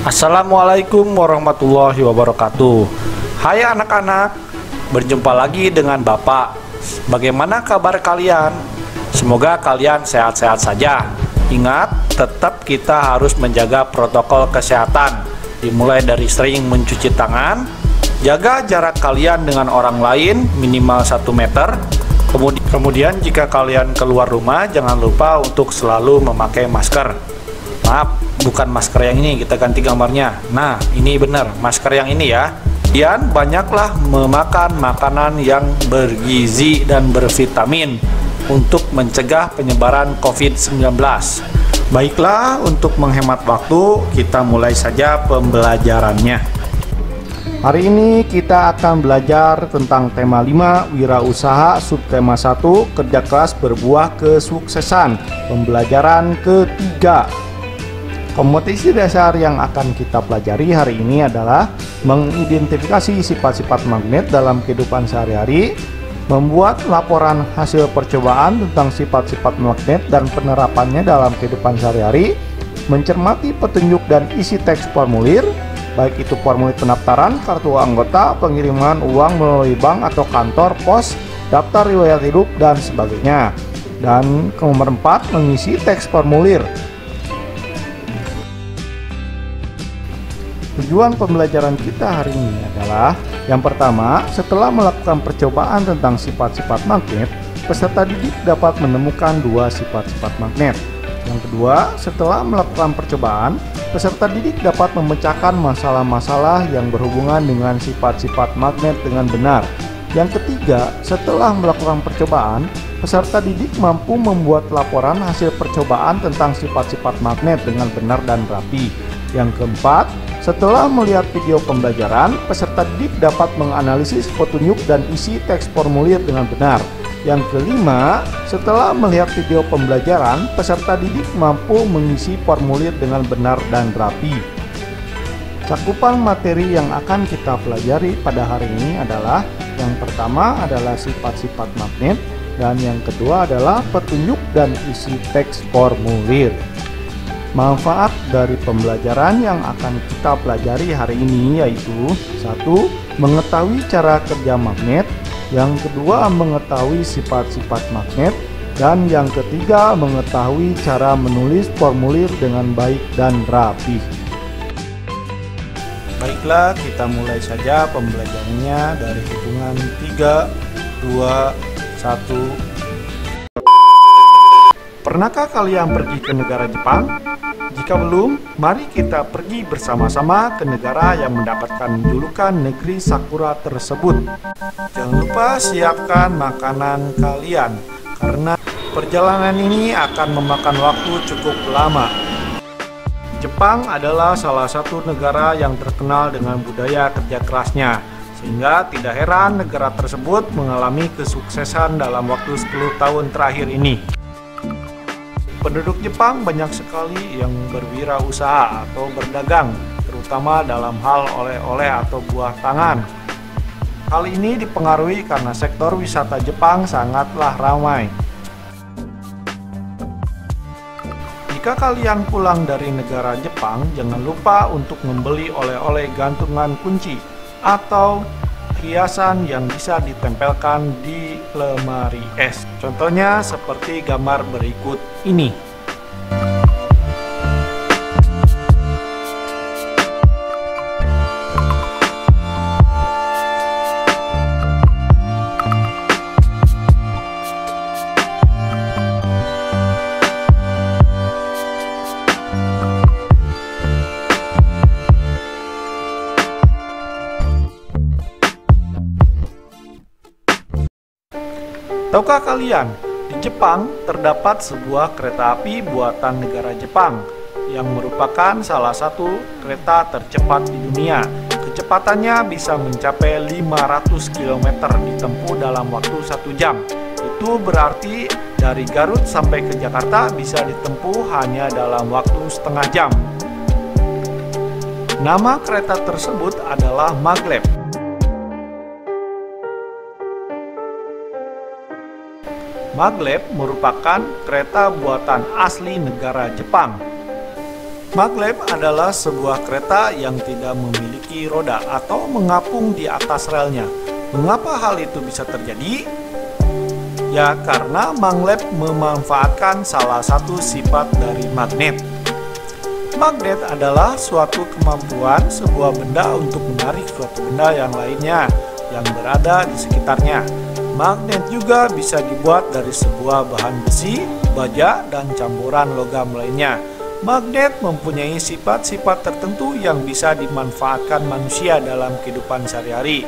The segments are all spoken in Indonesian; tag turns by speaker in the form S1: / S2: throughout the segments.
S1: Assalamualaikum warahmatullahi wabarakatuh. Hai anak-anak, berjumpa lagi dengan Bapak. Bagaimana kabar kalian? Semoga kalian sehat-sehat saja. Ingat, tetap kita harus menjaga protokol kesehatan. Dimulai dari sering mencuci tangan, jaga jarak kalian dengan orang lain minimal 1 meter. Kemudian jika kalian keluar rumah, jangan lupa untuk selalu memakai masker. Maaf, bukan masker yang ini, kita ganti gambarnya. Nah, ini benar, masker yang ini ya. Kemudian banyaklah memakan makanan yang bergizi dan bervitamin untuk mencegah penyebaran COVID-19. Baiklah, untuk menghemat waktu, kita mulai saja pembelajarannya. Hari ini kita akan belajar tentang tema 5, wirausaha, subtema 1, kerja keras berbuah kesuksesan. Pembelajaran ketiga. Kompetensi dasar yang akan kita pelajari hari ini adalah mengidentifikasi sifat-sifat magnet dalam kehidupan sehari-hari, membuat laporan hasil percobaan tentang sifat-sifat magnet dan penerapannya dalam kehidupan sehari-hari, mencermati petunjuk dan isi teks formulir, baik itu formulir pendaftaran, kartu anggota, pengiriman uang melalui bank atau kantor pos, daftar riwayat hidup, dan sebagainya. Dan nomor 4, mengisi teks formulir. Tujuan pembelajaran kita hari ini adalah yang pertama, setelah melakukan percobaan tentang sifat-sifat magnet, peserta didik dapat menemukan 2 sifat-sifat magnet. Yang kedua, setelah melakukan percobaan, peserta didik dapat memecahkan masalah-masalah yang berhubungan dengan sifat-sifat magnet dengan benar. Yang ketiga, setelah melakukan percobaan, peserta didik mampu membuat laporan hasil percobaan tentang sifat-sifat magnet dengan benar dan rapi. Yang keempat, setelah melihat video pembelajaran, peserta didik dapat menganalisis petunjuk dan isi teks formulir dengan benar. Yang kelima, setelah melihat video pembelajaran, peserta didik mampu mengisi formulir dengan benar dan rapi. Cakupan materi yang akan kita pelajari pada hari ini adalah yang pertama adalah sifat-sifat magnet, dan yang kedua adalah petunjuk dan isi teks formulir. Manfaat dari pembelajaran yang akan kita pelajari hari ini yaitu 1. Mengetahui cara kerja magnet, yang kedua mengetahui sifat-sifat magnet, dan yang ketiga mengetahui cara menulis formulir dengan baik dan rapi. Baiklah, kita mulai saja pembelajarannya dari hitungan 3, 2, 1. Pernahkah kalian pergi ke negara Jepang? Jika belum, mari kita pergi bersama-sama ke negara yang mendapatkan julukan negeri Sakura tersebut. Jangan lupa siapkan makanan kalian, karena perjalanan ini akan memakan waktu cukup lama. Jepang adalah salah satu negara yang terkenal dengan budaya kerja kerasnya, sehingga tidak heran negara tersebut mengalami kesuksesan dalam waktu 10 tahun terakhir ini. Penduduk Jepang banyak sekali yang berwirausaha atau berdagang, terutama dalam hal oleh-oleh atau buah tangan. Hal ini dipengaruhi karena sektor wisata Jepang sangatlah ramai. Jika kalian pulang dari negara Jepang, jangan lupa untuk membeli oleh-oleh gantungan kunci atau hiasan yang bisa ditempelkan di lemari es. Contohnya seperti gambar berikut ini. Tahukah kalian, di Jepang terdapat sebuah kereta api buatan negara Jepang yang merupakan salah satu kereta tercepat di dunia. Kecepatannya bisa mencapai 500 km ditempuh dalam waktu 1 jam. Itu berarti dari Garut sampai ke Jakarta bisa ditempuh hanya dalam waktu setengah jam. Nama kereta tersebut adalah Maglev. Maglev merupakan kereta buatan asli negara Jepang. Maglev adalah sebuah kereta yang tidak memiliki roda atau mengapung di atas relnya. Mengapa hal itu bisa terjadi? Ya, karena maglev memanfaatkan salah satu sifat dari magnet. Magnet adalah suatu kemampuan sebuah benda untuk menarik suatu benda yang lainnya yang berada di sekitarnya. Magnet juga bisa dibuat dari sebuah bahan besi, baja, dan campuran logam lainnya. Magnet mempunyai sifat-sifat tertentu yang bisa dimanfaatkan manusia dalam kehidupan sehari-hari.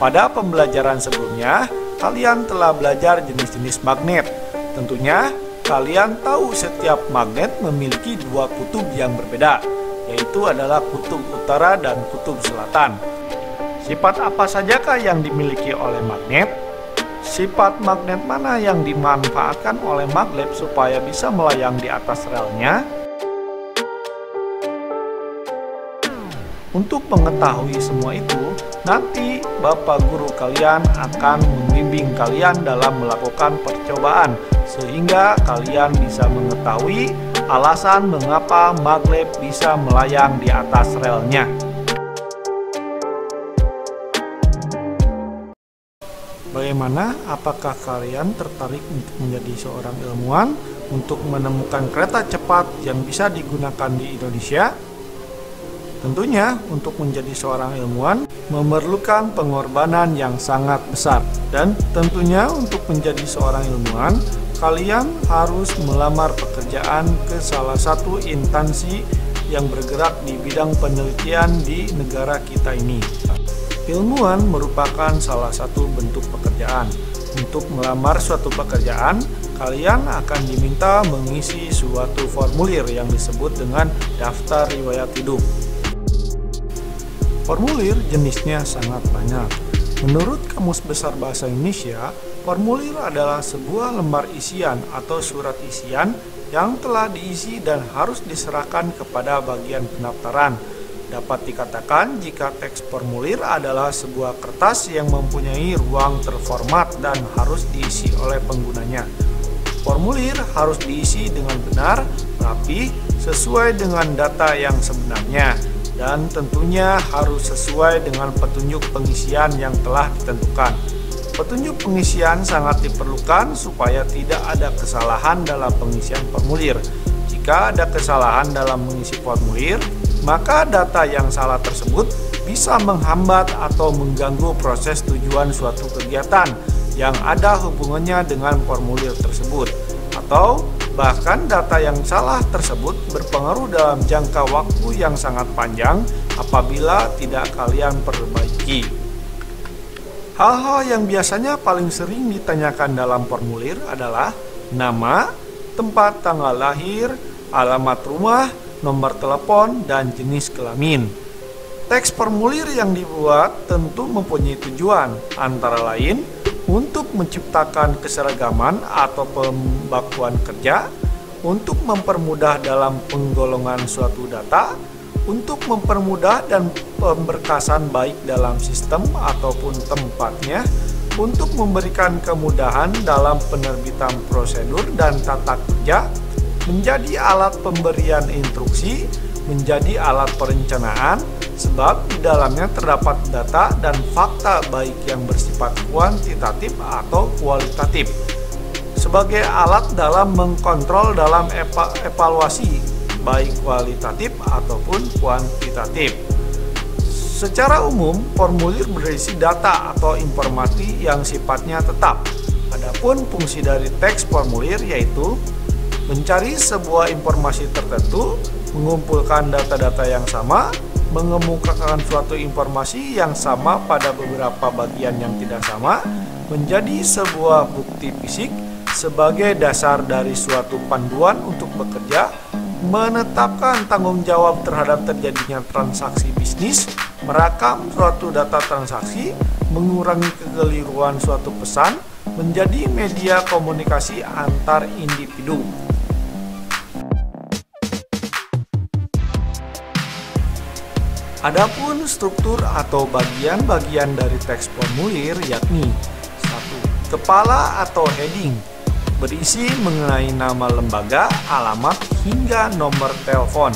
S1: Pada pembelajaran sebelumnya, kalian telah belajar jenis-jenis magnet. Tentunya, kalian tahu setiap magnet memiliki dua kutub yang berbeda, yaitu adalah kutub utara dan kutub selatan. Sifat apa sajakah yang dimiliki oleh magnet? Sifat magnet mana yang dimanfaatkan oleh maglev supaya bisa melayang di atas relnya? Untuk mengetahui semua itu, nanti Bapak Guru kalian akan membimbing kalian dalam melakukan percobaan, sehingga kalian bisa mengetahui alasan mengapa maglev bisa melayang di atas relnya. Bagaimana? Apakah kalian tertarik untuk menjadi seorang ilmuwan untuk menemukan kereta cepat yang bisa digunakan di Indonesia? Tentunya, untuk menjadi seorang ilmuwan memerlukan pengorbanan yang sangat besar. Dan tentunya untuk menjadi seorang ilmuwan, kalian harus melamar pekerjaan ke salah satu instansi yang bergerak di bidang penelitian di negara kita ini. Ilmuwan merupakan salah satu bentuk pekerjaan. Untuk melamar suatu pekerjaan, kalian akan diminta mengisi suatu formulir yang disebut dengan daftar riwayat hidup. Formulir jenisnya sangat banyak. Menurut Kamus Besar Bahasa Indonesia, formulir adalah sebuah lembar isian atau surat isian yang telah diisi dan harus diserahkan kepada bagian pendaftaran. Dapat dikatakan jika teks formulir adalah sebuah kertas yang mempunyai ruang terformat dan harus diisi oleh penggunanya. Formulir harus diisi dengan benar, rapi, sesuai dengan data yang sebenarnya, dan tentunya harus sesuai dengan petunjuk pengisian yang telah ditentukan. Petunjuk pengisian sangat diperlukan supaya tidak ada kesalahan dalam pengisian formulir. Jika ada kesalahan dalam mengisi formulir, maka data yang salah tersebut bisa menghambat atau mengganggu proses tujuan suatu kegiatan yang ada hubungannya dengan formulir tersebut, atau bahkan data yang salah tersebut berpengaruh dalam jangka waktu yang sangat panjang apabila tidak kalian perbaiki. Hal-hal yang biasanya paling sering ditanyakan dalam formulir adalah nama, tempat tanggal lahir, alamat rumah, nomor telepon, dan jenis kelamin. Teks formulir yang dibuat tentu mempunyai tujuan, antara lain untuk menciptakan keseragaman atau pembakuan kerja, untuk mempermudah dalam penggolongan suatu data, untuk mempermudah dan pemberkasan baik dalam sistem ataupun tempatnya, untuk memberikan kemudahan dalam penerbitan prosedur dan tata kerja, menjadi alat pemberian instruksi, menjadi alat perencanaan, sebab di dalamnya terdapat data dan fakta baik yang bersifat kuantitatif atau kualitatif, sebagai alat dalam mengkontrol dalam evaluasi, baik kualitatif ataupun kuantitatif. Secara umum, formulir berisi data atau informasi yang sifatnya tetap. Adapun fungsi dari teks formulir yaitu mencari sebuah informasi tertentu, mengumpulkan data-data yang sama, mengemukakan suatu informasi yang sama pada beberapa bagian yang tidak sama, menjadi sebuah bukti fisik sebagai dasar dari suatu panduan untuk bekerja, menetapkan tanggung jawab terhadap terjadinya transaksi bisnis, merakam suatu data transaksi, mengurangi kekeliruan suatu pesan, menjadi media komunikasi antar individu. Adapun struktur atau bagian-bagian dari teks formulir yakni 1. Kepala atau heading, berisi mengenai nama lembaga, alamat, hingga nomor telepon.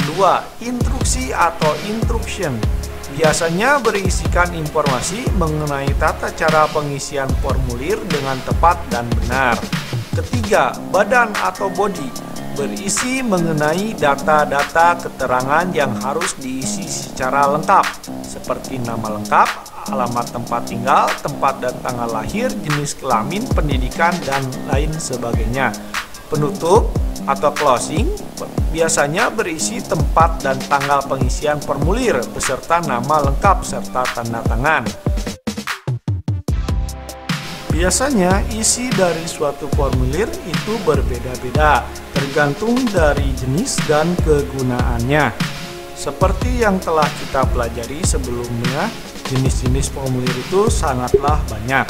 S1: Kedua, instruksi atau instruction biasanya berisikan informasi mengenai tata cara pengisian formulir dengan tepat dan benar. Ketiga, badan atau body berisi mengenai data-data keterangan yang harus diisi secara lengkap, seperti nama lengkap, alamat tempat tinggal, tempat dan tanggal lahir, jenis kelamin, pendidikan, dan lain sebagainya. Penutup atau closing biasanya berisi tempat dan tanggal pengisian formulir beserta nama lengkap serta tanda tangan. Biasanya isi dari suatu formulir itu berbeda-beda tergantung dari jenis dan kegunaannya. Seperti yang telah kita pelajari sebelumnya, jenis-jenis formulir itu sangatlah banyak.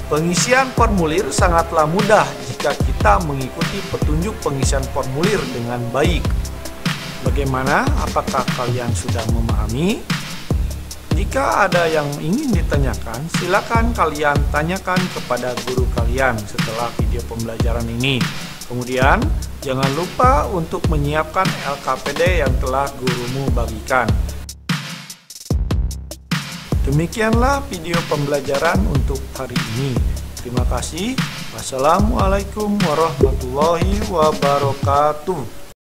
S1: Pengisian formulir sangatlah mudah jika kita mengikuti petunjuk pengisian formulir dengan baik. Bagaimana? Apakah kalian sudah memahami? Jika ada yang ingin ditanyakan, silakan kalian tanyakan kepada guru kalian setelah video pembelajaran ini. Kemudian, jangan lupa untuk menyiapkan LKPD yang telah gurumu bagikan. Demikianlah video pembelajaran untuk hari ini. Terima kasih. Wassalamualaikum warahmatullahi wabarakatuh.